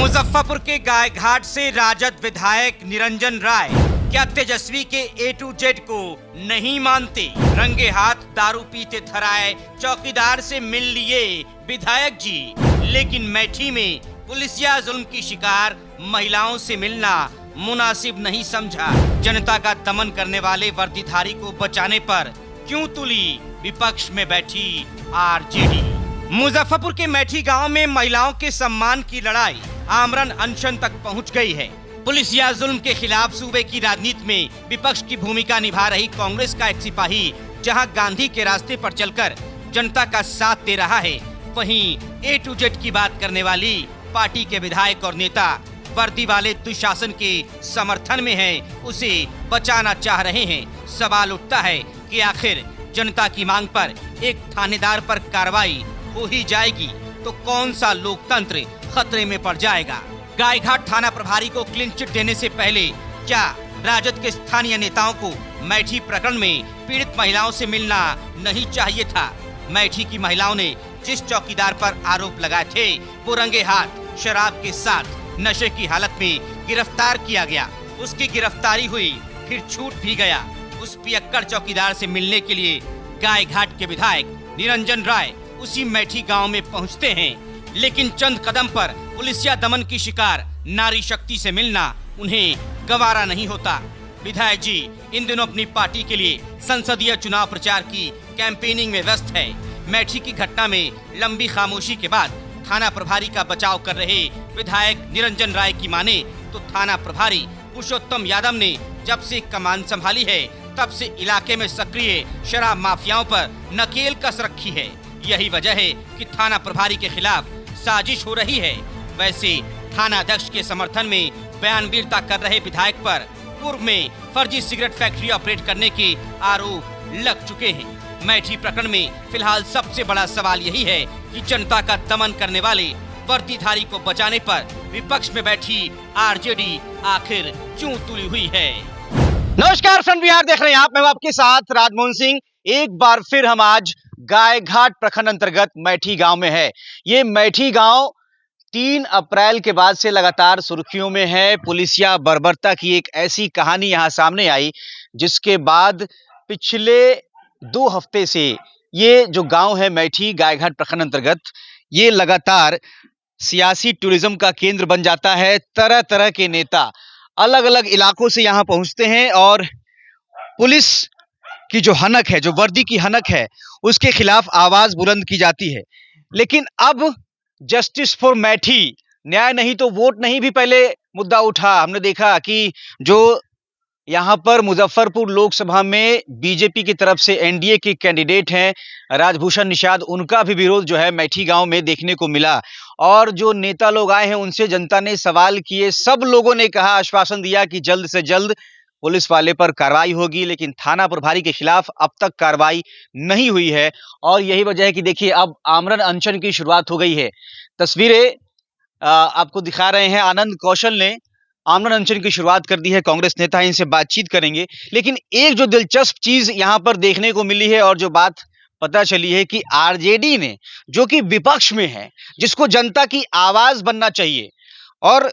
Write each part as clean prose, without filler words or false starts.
मुजफ्फरपुर के गायघाट से राजद विधायक निरंजन राय क्या तेजस्वी के A to Z को नहीं मानते? रंगे हाथ दारू पीते धराए चौकीदार से मिल लिए विधायक जी, लेकिन मैठी में पुलिसिया जुल्म की शिकार महिलाओं से मिलना मुनासिब नहीं समझा। जनता का दमन करने वाले वर्दीधारी को बचाने पर क्यों तुली विपक्ष में बैठी आरजेडी? मुजफ्फरपुर के मैठी गांव में महिलाओं के सम्मान की लड़ाई आमरण अनशन तक पहुंच गई है। पुलिसिया जुल्म के खिलाफ सूबे की राजनीति में विपक्ष की भूमिका निभा रही कांग्रेस का एक सिपाही जहां गांधी के रास्ते पर चलकर जनता का साथ दे रहा है, वहीं A to Z की बात करने वाली पार्टी के विधायक और नेता वर्दी वाले दुशासन के समर्थन में है, उसे बचाना चाह रहे हैं। सवाल उठता है कि आखिर जनता की मांग पर एक थानेदार पर कार्रवाई हो ही जाएगी तो कौन सा लोकतंत्र खतरे में पड़ जाएगा? गायघाट थाना प्रभारी को क्लीन चिट देने से पहले क्या राजद के स्थानीय नेताओं को मैठी प्रकरण में पीड़ित महिलाओं से मिलना नहीं चाहिए था? मैठी की महिलाओं ने जिस चौकीदार पर आरोप लगाए थे वो रंगे हाथ शराब के साथ नशे की हालत में गिरफ्तार किया गया। उसकी गिरफ्तारी हुई, फिर छूट भी गया। उस पियक्कड़ चौकीदार से मिलने के लिए गायघाट के विधायक निरंजन राय उसी मैठी गांव में पहुंचते हैं, लेकिन चंद कदम पर पुलिसिया दमन की शिकार नारी शक्ति से मिलना उन्हें गवारा नहीं होता। विधायक जी इन दिनों अपनी पार्टी के लिए संसदीय चुनाव प्रचार की कैंपेनिंग में व्यस्त है। मैठी की घटना में लंबी खामोशी के बाद थाना प्रभारी का बचाव कर रहे विधायक निरंजन राय की माने तो थाना प्रभारी पुरुषोत्तम यादव ने जब से कमान संभाली है तब से इलाके में सक्रिय शराब माफियाओं पर नकेल कस रखी है। यही वजह है कि थाना प्रभारी के खिलाफ साजिश हो रही है। वैसे थाना अध्यक्ष के समर्थन में बयानवीरता कर रहे विधायक पर पूर्व में फर्जी सिगरेट फैक्ट्री ऑपरेट करने के आरोप लग चुके हैं। मैठी प्रकरण में फिलहाल सबसे बड़ा सवाल यही है कि जनता का दमन करने वाले वर्दीधारी को बचाने पर विपक्ष में बैठी आरजेडी आखिर क्यों तुली हुई है? नमस्कार, सन बिहार देख रहे हैं आप, मैं हूं आपके साथ राजमोहन सिंह। एक बार फिर हम आज गायघाट प्रखंड अंतर्गत मैठी गांव में है। ये मैठी गांव 3 अप्रैल के बाद से लगातार सुर्खियों में है। पुलिसिया बर्बरता की एक ऐसी कहानी यहां सामने आई जिसके बाद पिछले 2 हफ्ते से ये जो गांव है मैठी गायघाट प्रखंड अंतर्गत, ये लगातार सियासी टूरिज्म का केंद्र बन जाता है। तरह तरह के नेता अलग अलग इलाकों से यहां पहुंचते हैं और पुलिस की जो हनक है, जो वर्दी की हनक है, उसके खिलाफ आवाज बुलंद की जाती है। लेकिन अब जस्टिस फॉर मैठी, न्याय नहीं तो वोट नहीं भी पहले मुद्दा उठा। हमने देखा कि जो यहाँ पर मुजफ्फरपुर लोकसभा में बीजेपी की तरफ से एनडीए के कैंडिडेट हैं राजभूषण निषाद, उनका भी विरोध जो है मैठी गांव में देखने को मिला। और जो नेता लोग आए हैं उनसे जनता ने सवाल किए, सब लोगों ने कहा, आश्वासन दिया कि जल्द से जल्द पुलिस वाले पर कार्रवाई होगी, लेकिन थाना प्रभारी के खिलाफ अब तक कार्रवाई नहीं हुई है। और यही वजह है कि देखिए अब आमरण अनशन की शुरुआत हो गई है। तस्वीरें आपको दिखा रहे हैं, आनंद कौशल ने आमरण अनशन की शुरुआत कर दी है। कांग्रेस नेता है, इनसे बातचीत करेंगे। लेकिन एक जो दिलचस्प चीज यहां पर देखने को मिली है और जो बात पता चली है कि आरजेडी ने, जो कि विपक्ष में है, जिसको जनता की आवाज बनना चाहिए, और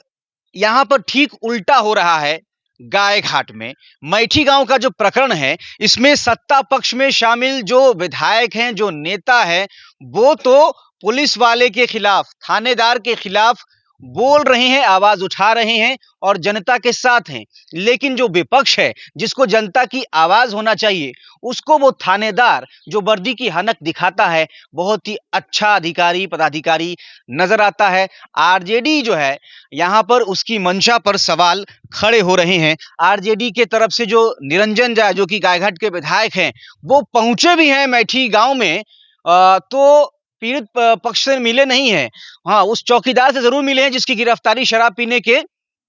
यहां पर ठीक उल्टा हो रहा है। गायघाट में मैठी गांव का जो प्रकरण है, इसमें सत्ता पक्ष में शामिल जो विधायक हैं, जो नेता है, वो तो पुलिस वाले के खिलाफ, थानेदार के खिलाफ बोल रहे हैं, आवाज उठा रहे हैं और जनता के साथ हैं। लेकिन जो विपक्ष है, जिसको जनता की आवाज होना चाहिए, उसको वो थानेदार जो वर्दी की हनक दिखाता है, बहुत ही अच्छा अधिकारी, पदाधिकारी नजर आता है। आरजेडी जो है यहां पर उसकी मंशा पर सवाल खड़े हो रहे हैं। आरजेडी के तरफ से जो निरंजन राय, जो कि गायघाट के विधायक हैं, वो पहुंचे भी हैं मैठी गांव में, तो पीड़ित पक्ष से मिले नहीं हैं। हाँ, उस चौकीदार से जरूर मिले हैं जिसकी गिरफ्तारी शराब पीने के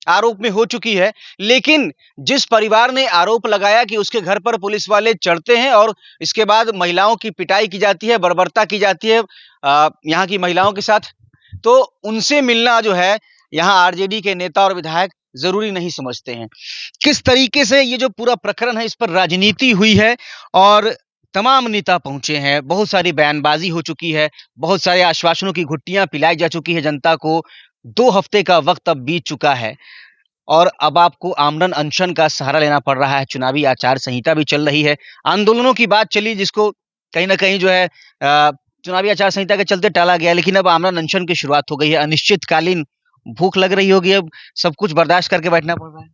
आरोप में हो चुकी है। लेकिन जिस परिवार ने आरोप लगाया कि उसके घर पर पुलिस वाले चढ़ते हैं और इसके बाद महिलाओं की पिटाई की जाती है, बर्बरता की जाती है यहाँ की महिलाओं के साथ, तो उनसे मिलना जो है यहाँ आरजेडी के नेता और विधायक जरूरी नहीं समझते हैं। किस तरीके से ये जो पूरा प्रकरण है, इस पर राजनीति हुई है और तमाम नेता पहुंचे हैं, बहुत सारी बयानबाजी हो चुकी है, बहुत सारे आश्वासनों की घुट्टियां पिलाई जा चुकी है जनता को। 2 हफ्ते का वक्त अब बीत चुका है और अब आपको आमरण अनशन का सहारा लेना पड़ रहा है। चुनावी आचार संहिता भी चल रही है। आंदोलनों की बात चली जिसको कहीं न कहीं जो है चुनावी आचार संहिता के चलते टाला गया, लेकिन अब आमरण अनशन की शुरुआत हो गई है। अनिश्चितकालीन भूख लग रही होगी, अब सब कुछ बर्दाश्त करके बैठना पड़ रहा है।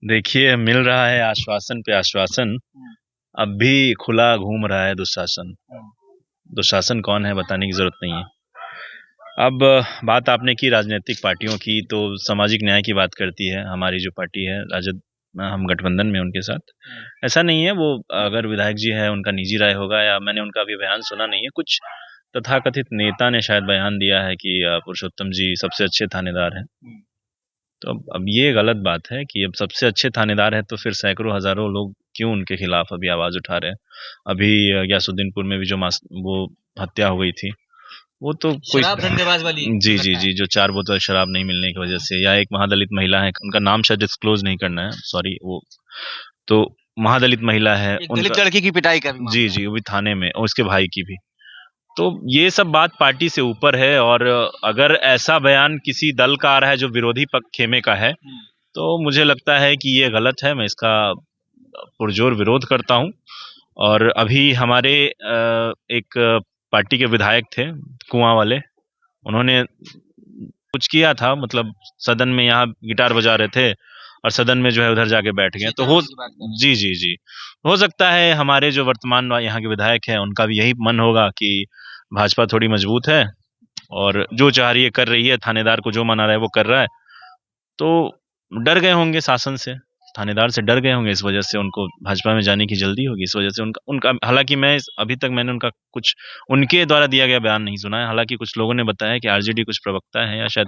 देखिए, मिल रहा है आश्वासन पे आश्वासन, अब भी खुला घूम रहा है दुशासन। दुशासन कौन है बताने की जरूरत नहीं है। अब बात आपने की राजनीतिक पार्टियों की, तो सामाजिक न्याय की बात करती है हमारी जो पार्टी है राजद, हम गठबंधन में उनके साथ। ऐसा नहीं है, वो अगर विधायक जी है उनका निजी राय होगा, या मैंने उनका अभी बयान सुना नहीं है। कुछ तथाकथित नेता ने शायद बयान दिया है कि पुरुषोत्तम जी सबसे अच्छे थानेदार हैं। तो अब ये गलत बात है कि अब सबसे अच्छे थानेदार है तो फिर सैकड़ों हजारों लोग क्यों उनके खिलाफ अभी आवाज उठा रहे हैं। अभी गयासुद्दीनपुर में भी जो वो हत्या हो गई थी, वो तो कोई शराब धंधेबाज वाली जी जी जी, जो 4 बोतल शराब नहीं मिलने की वजह से, या एक महादलित महिला है, उनका नाम शायद डिस्क्लोज नहीं करना है, सॉरी, वो तो महादलित महिला है, एक दलित लड़की की पिटाई का भी जी जी, वो भी थाने में, और उसके भाई की भी। तो ये सब बात पार्टी से ऊपर है, और अगर ऐसा बयान किसी दल का आ रहा है जो विरोधी पक्ष खेमे का है, तो मुझे लगता है कि ये गलत है। मैं इसका पुरजोर विरोध करता हूँ। और अभी हमारे एक पार्टी के विधायक थे कुआं वाले, उन्होंने कुछ किया था, मतलब सदन में यहाँ गिटार बजा रहे थे और सदन में जो है उधर जाके बैठ गए। तो हो जी जी जी, हो सकता है हमारे जो वर्तमान यहाँ के विधायक हैं उनका भी यही मन होगा कि भाजपा थोड़ी मजबूत है और जो चाह रही है कर रही है, थानेदार को जो मना रहा है वो कर रहा है, तो डर गए होंगे शासन से, थानेदार से डर गए होंगे, इस वजह से उनको भाजपा में जाने की जल्दी होगी, इस वजह से उनका हालांकि मैं अभी तक मैंने उनका कुछ उनके द्वारा दिया गया बयान नहीं सुना है। हालांकि कुछ लोगों ने बताया कि आरजेडी कुछ प्रवक्ता है या शायद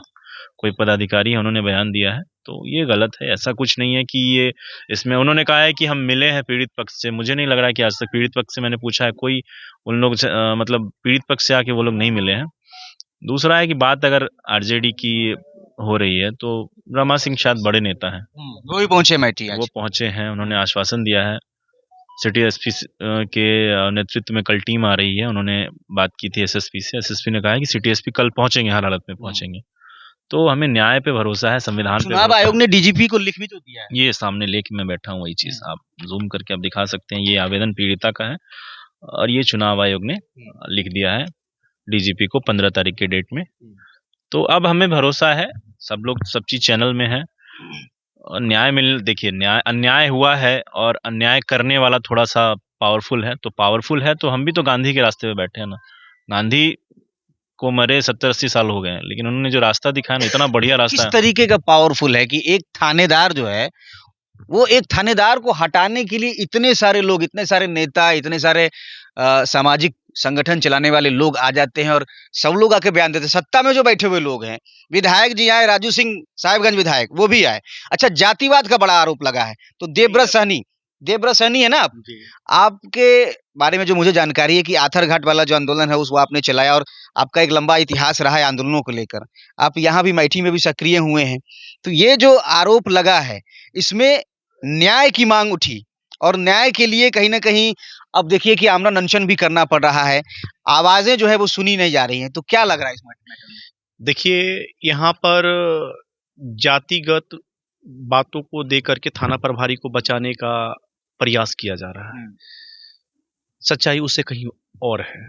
कोई पदाधिकारी है, उन्होंने बयान दिया है, तो ये गलत है। ऐसा कुछ नहीं है कि ये, इसमें उन्होंने कहा है कि हम मिले हैं पीड़ित पक्ष से। मुझे नहीं लग रहा है कि आज तक पीड़ित पक्ष से मैंने पूछा है, कोई उन लोग से मतलब पीड़ित पक्ष से आके वो लोग नहीं मिले हैं। दूसरा है कि बात अगर आरजेडी की हो रही है तो रमा सिंह शायद बड़े नेता हैं, वो भी पहुंचे मैठी आज। वो पहुंचे हैं, उन्होंने आश्वासन दिया है। सिटी एसपी के नेतृत्व में कल टीम आ रही है, उन्होंने बात की थी एसएसपी से, एसएसपी ने कहा है कि सिटी एसपी कल पहुंचेंगे, हर हालत में पहुंचेंगे। तो हमें न्याय पे भरोसा है, संविधान पे चुनाव आयोग ने डीजीपी को लिख भी तो दिया है। ये सामने लेके मैं बैठा हूँ, वही चीज आप जूम करके आप दिखा सकते हैं। ये आवेदन पीड़िता का है और ये चुनाव आयोग ने लिख दिया है डीजीपी को 15 तारीख के डेट में। तो अब हमें भरोसा है, सब लोग सब चीज चैनल में है, और न्याय मिल, देखिए न्याय, अन्याय हुआ है और अन्याय करने वाला थोड़ा सा पावरफुल है, तो पावरफुल है तो हम भी तो गांधी के रास्ते पे बैठे हैं ना। गांधी को मरे 70-80 साल हो गए हैं, लेकिन उन्होंने जो रास्ता दिखाया ना, इतना बढ़िया रास्ता किस तरीके का पावरफुल है कि एक थानेदार जो है, वो एक थानेदार को हटाने के लिए इतने सारे लोग, इतने सारे नेता, इतने सारे सामाजिक संगठन चलाने वाले लोग आ जाते हैं और सब लोग आके बयान देते हैं। सत्ता में जो बैठे हुए लोग हैं, विधायक जी आए, राजू सिंह साहिबगंज विधायक, वो भी आए। अच्छा, जातिवाद का बड़ा आरोप लगा है, तो देवव्रत सहनी है ना आप? आपके बारे में जो मुझे जानकारी है कि आथर घाट वाला जो आंदोलन है उस वो आपने चलाया और आपका एक लंबा इतिहास रहा है आंदोलनों को लेकर। आप यहाँ भी मैठी में भी सक्रिय हुए हैं। तो ये जो आरोप लगा है, इसमें न्याय की मांग उठी और न्याय के लिए कहीं ना कहीं अब देखिए कि आमरण अनशन भी करना पड़ रहा है। आवाजें जो है वो सुनी नहीं जा रही हैं। तो क्या लग रहा है इस मैटर में? देखिए, यहाँ पर जातिगत बातों को देकर के थाना प्रभारी को बचाने का प्रयास किया जा रहा है। सच्चाई उससे कहीं और है।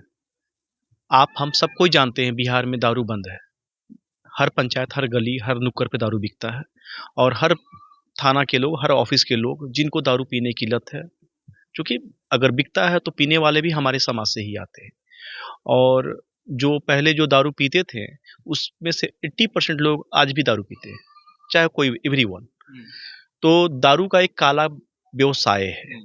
आप हम सब कोई जानते हैं बिहार में दारू बंद है। हर पंचायत, हर गली, हर नुक्कड़ पे दारू बिकता है और हर थाना के लोग, हर ऑफिस के लोग जिनको दारू पीने की लत है, क्योंकि अगर बिकता है तो पीने वाले भी हमारे समाज से ही आते हैं। और जो पहले जो दारू पीते थे उसमें से 80% लोग आज भी दारू पीते हैं, चाहे कोई, एवरीवन। तो दारू का एक काला व्यवसाय है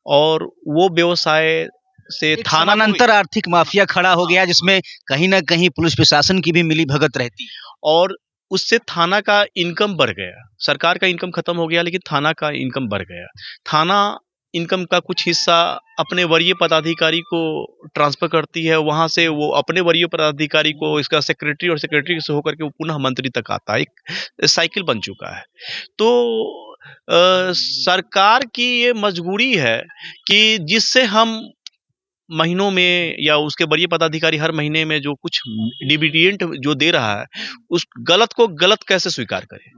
और वो व्यवसाय से थाना समानांतर आर्थिक माफिया खड़ा हो गया, जिसमें कहीं ना कहीं पुलिस प्रशासन की भी मिली भगत रहती है और उससे थाना का इनकम बढ़ गया। सरकार का इनकम खत्म हो गया, लेकिन थाना का इनकम बढ़ गया। थाना इनकम का कुछ हिस्सा अपने वरीय पदाधिकारी को ट्रांसफर करती है, वहां से वो अपने वरीय पदाधिकारी को इसका सेक्रेटरी और सेक्रेटरी से होकर के वो पुनः मंत्री तक आता है। एक साइकिल बन चुका है। तो सरकार की ये मजबूरी है कि जिससे हम महीनों में या उसके वरीय पदाधिकारी हर महीने में जो कुछ डिविडेंड जो दे रहा है, उस गलत को गलत कैसे स्वीकार करे?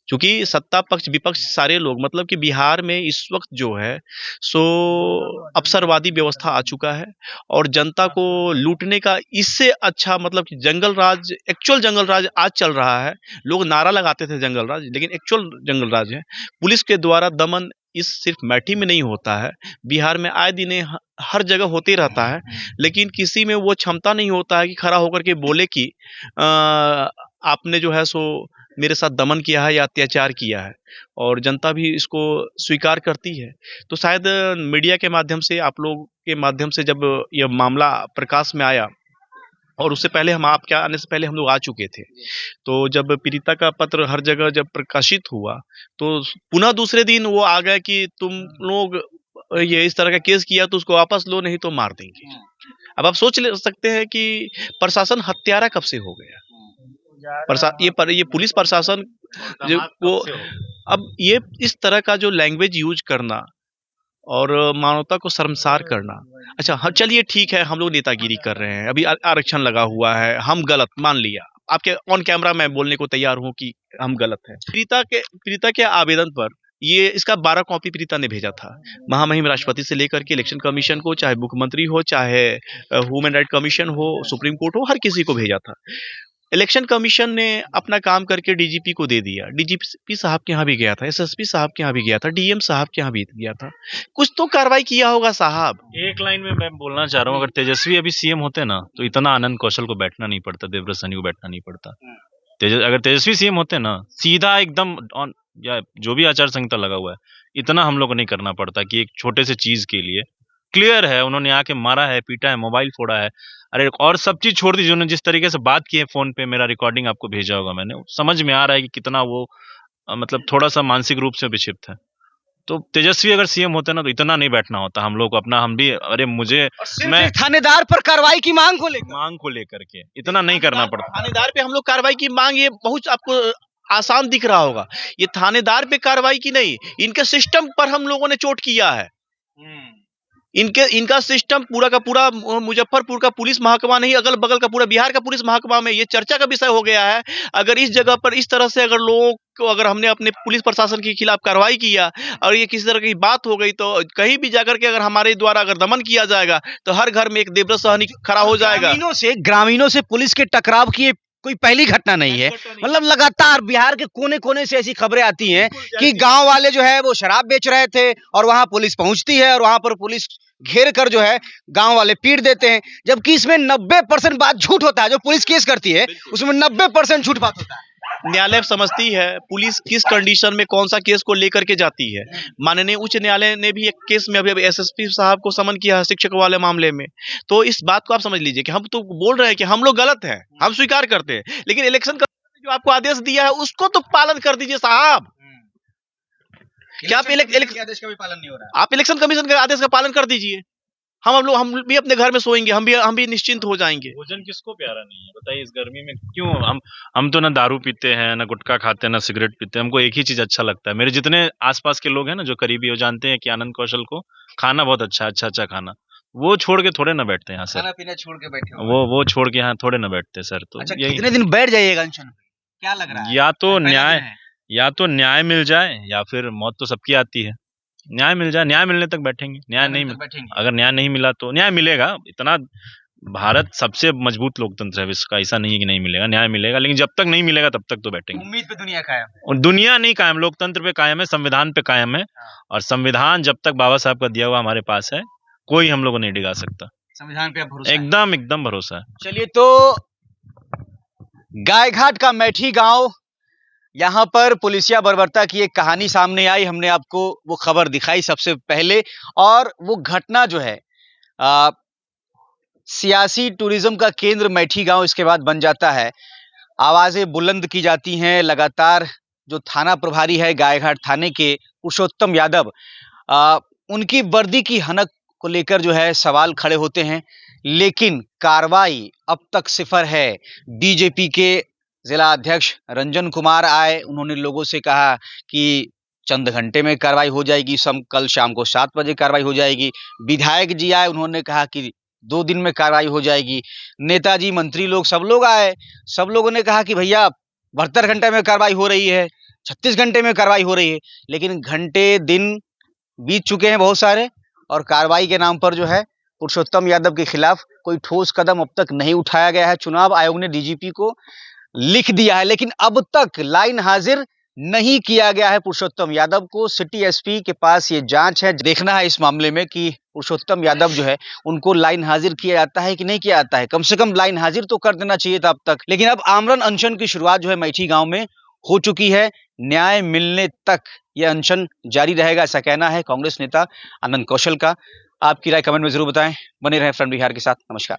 क्योंकि सत्ता पक्ष विपक्ष सारे लोग, मतलब कि बिहार में इस वक्त जो है सो अवसरवादी व्यवस्था आ चुका है और जनता को लूटने का इससे अच्छा, मतलब कि जंगल राज, एक्चुअल जंगल राज आज चल रहा है। लोग नारा लगाते थे जंगल राज, लेकिन एक्चुअल जंगल राज है। पुलिस के द्वारा दमन इस सिर्फ मैठी में नहीं होता है, बिहार में आए दिन हर जगह होते रहता है, लेकिन किसी में वो क्षमता नहीं होता है कि खड़ा होकर के बोले कि आपने जो है सो मेरे साथ दमन किया है या अत्याचार किया है, और जनता भी इसको स्वीकार करती है। तो शायद मीडिया के माध्यम से, आप लोग के माध्यम से जब यह मामला प्रकाश में आया, और उससे पहले हम आपके आने से पहले हम लोग आ चुके थे, तो जब पीड़िता का पत्र हर जगह जब प्रकाशित हुआ तो पुनः दूसरे दिन वो आ गया कि तुम लोग ये इस तरह का केस किया तो उसको वापस लो, नहीं तो मार देंगे। अब आप सोच सकते हैं कि प्रशासन हत्यारा कब से हो गया। ये पुलिस प्रशासन जो वो, अब ये इस तरह का जो लैंग्वेज यूज करना और मानवता को शर्मसार करना। अच्छा हाँ, चलिए ठीक है, हम लोग नेतागिरी कर रहे हैं, अभी आरक्षण लगा हुआ है, हम गलत मान लिया, आपके ऑन कैमरा मैं बोलने को तैयार हूं कि हम गलत हैं। पीड़िता के आवेदन पर ये इसका 12 कॉपी पीड़िता ने भेजा था, महामहिम राष्ट्रपति से लेकर के इलेक्शन कमीशन को, चाहे मुख्यमंत्री हो, चाहे ह्यूमन राइट कमीशन हो, सुप्रीम कोर्ट हो, हर किसी को भेजा था। इलेक्शन कमीशन ने अपना काम करके डीजीपी को दे दिया, डीजीपी साहब के यहाँ भी गया था, एसएसपी साहब के यहाँ भी गया था, डीएम साहब के यहाँ भी गया था, कुछ तो कार्रवाई किया होगा साहब। एक लाइन में मैं बोलना चाह रहा हूँ, अगर तेजस्वी अभी सीएम होते ना तो इतना आनंद कौशल को बैठना नहीं पड़ता, देवव्रत सैनी को बैठना नहीं पड़ता। अगर तेजस्वी सीएम होते ना, सीधा एकदम या जो भी आचार संहिता लगा हुआ है, इतना हम लोग को नहीं करना पड़ता कि एक छोटे से चीज के लिए क्लियर है, उन्होंने आके मारा है, पीटा है, मोबाइल फोड़ा है, अरे और सब चीज छोड़ दी। जिन्होंने जिस तरीके से बात की है फोन पे, मेरा रिकॉर्डिंग आपको भेजा होगा मैंने, समझ में आ रहा है कि कितना वो मतलब थोड़ा सा मानसिक रूप से विक्षिप्त है। तो तेजस्वी अगर सीएम होता ना तो इतना नहीं बैठना होता हम लोग को अपना, हम भी, अरे मुझे मैं थानेदार पर कार्रवाई की मांग को लेकर के इतना नहीं करना पड़ता। थानेदार पे हम लोग कार्रवाई की मांग, ये बहुत आपको आसान दिख रहा होगा, ये थानेदार पे कार्रवाई की नहीं, इनके सिस्टम पर हम लोगों ने चोट किया है। इनका सिस्टम पूरा का पूरा, मुजफ्फरपुर का पुलिस महकमा नहीं, अगल बगल का पूरा बिहार का पुलिस महकमा में ये चर्चा का विषय हो गया है। अगर इस जगह पर इस तरह से अगर लोगों को, अगर हमने अपने पुलिस प्रशासन के खिलाफ कार्रवाई किया और ये किसी तरह की बात हो गई, तो कहीं भी जाकर के अगर हमारे द्वारा अगर दमन किया जाएगा तो हर घर में एक देवव्रत सहनी खड़ा हो जाएगा। ग्रामीणों से पुलिस के टकराव की कोई पहली घटना नहीं है, मतलब लगातार बिहार के कोने कोने से ऐसी खबरें आती हैं कि गांव वाले जो है वो शराब बेच रहे थे और वहां पुलिस पहुंचती है और वहां पर पुलिस घेर कर जो है गांव वाले पीट देते हैं, जबकि इसमें 90% बात झूठ होता है। जो पुलिस केस करती है उसमें 90% झूठ बात होता है। न्यायालय समझती है पुलिस किस कंडीशन में कौन सा केस को लेकर के जाती है। माननीय उच्च न्यायालय ने भी एक केस में अभी एसएसपी साहब को समन किया है शिक्षक वाले मामले में। तो इस बात को आप समझ लीजिए कि हम तो बोल रहे हैं कि हम लोग गलत हैं, हम स्वीकार करते हैं, लेकिन इलेक्शन कमीशन ने जो आपको आदेश दिया है उसको तो पालन कर दीजिए साहब। क्या आप आदेश का भी पालन नहीं हो रहा है? आप इलेक्शन कमीशन के आदेश का पालन कर दीजिए, हम भी अपने घर में सोएंगे, हम भी निश्चिंत हो जाएंगे। भोजन किसको प्यारा नहीं है बताइए इस गर्मी में? क्यों हम तो ना दारू पीते हैं, ना गुटखा खाते हैं, ना सिगरेट पीते हैं, हमको एक ही चीज अच्छा लगता है। मेरे जितने आसपास के लोग हैं ना जो करीबी, वो जानते हैं कि आनंद कौशल को खाना बहुत अच्छा खाना, वो छोड़ के थोड़े ना बैठते हैं यहाँ सर, खाना पीना छोड़ के बैठे वो छोड़ के यहाँ थोड़े ना बैठते सर। तो अच्छा, कितने दिन बैठ जाइएगा अनशन? क्या लग रहा है? या तो न्याय मिल जाए या फिर मौत तो सबकी आती है। न्याय मिल जाए, न्याय मिलने तक बैठेंगे। न्याय नहीं अगर न्याय नहीं मिला तो न्याय मिलेगा। इतना भारत सबसे मजबूत लोकतंत्र है विश्व का, ऐसा नहीं है कि नहीं मिलेगा, न्याय मिलेगा, लेकिन जब तक नहीं मिलेगा तब तक तो बैठेंगे। उम्मीद पे दुनिया कायम है। और दुनिया नहीं कायम, लोकतंत्र पे कायम है, संविधान पे कायम है। और संविधान जब तक बाबा साहब का दिया हुआ हमारे पास है, कोई हम लोग को नहीं डिगा सकता। संविधान पे भरोसा एकदम भरोसा है। चलिए, तो गायघाट का मैठी गांव, यहाँ पर पुलिसिया बर्बरता की एक कहानी सामने आई। हमने आपको वो खबर दिखाई सबसे पहले, और वो घटना जो है सियासी टूरिज्म का केंद्र मैठी गांव इसके बाद बन जाता है। आवाजें बुलंद की जाती हैं लगातार। जो थाना प्रभारी है गायघाट थाने के, पुरुषोत्तम यादव, उनकी वर्दी की हनक को लेकर जो है सवाल खड़े होते हैं, लेकिन कार्रवाई अब तक सिफर है। बीजेपी के जिला अध्यक्ष रंजन कुमार आए, उन्होंने लोगों से कहा कि चंद घंटे में कार्रवाई हो जाएगी, कल शाम को 7 बजे कार्रवाई हो जाएगी। विधायक जी आए, उन्होंने कहा कि 2 दिन में कार्रवाई हो जाएगी। नेताजी, मंत्री लोग, सब लोग आए, सब लोगों ने कहा कि भैया 72 घंटे में कार्रवाई हो रही है, 36 घंटे में कार्रवाई हो रही है। लेकिन घंटे दिन बीत चुके हैं बहुत सारे, और कार्रवाई के नाम पर जो है पुरुषोत्तम यादव के खिलाफ कोई ठोस कदम अब तक नहीं उठाया गया है। चुनाव आयोग ने डीजीपी को लिख दिया है, लेकिन अब तक लाइन हाजिर नहीं किया गया है पुरुषोत्तम यादव को। सिटी एसपी के पास ये जांच है, देखना है इस मामले में कि पुरुषोत्तम यादव जो है उनको लाइन हाजिर किया जाता है कि नहीं किया जाता है। कम से कम लाइन हाजिर तो कर देना चाहिए था अब तक। लेकिन अब आमरण अनशन की शुरुआत जो है मैठी गांव में हो चुकी है। न्याय मिलने तक यह अनशन जारी रहेगा, ऐसा कहना है कांग्रेस नेता आनंद कौशल का। आपकी राय कमेंट में जरूर बताएं। बने रहें फ्रंट बिहार के साथ। नमस्कार।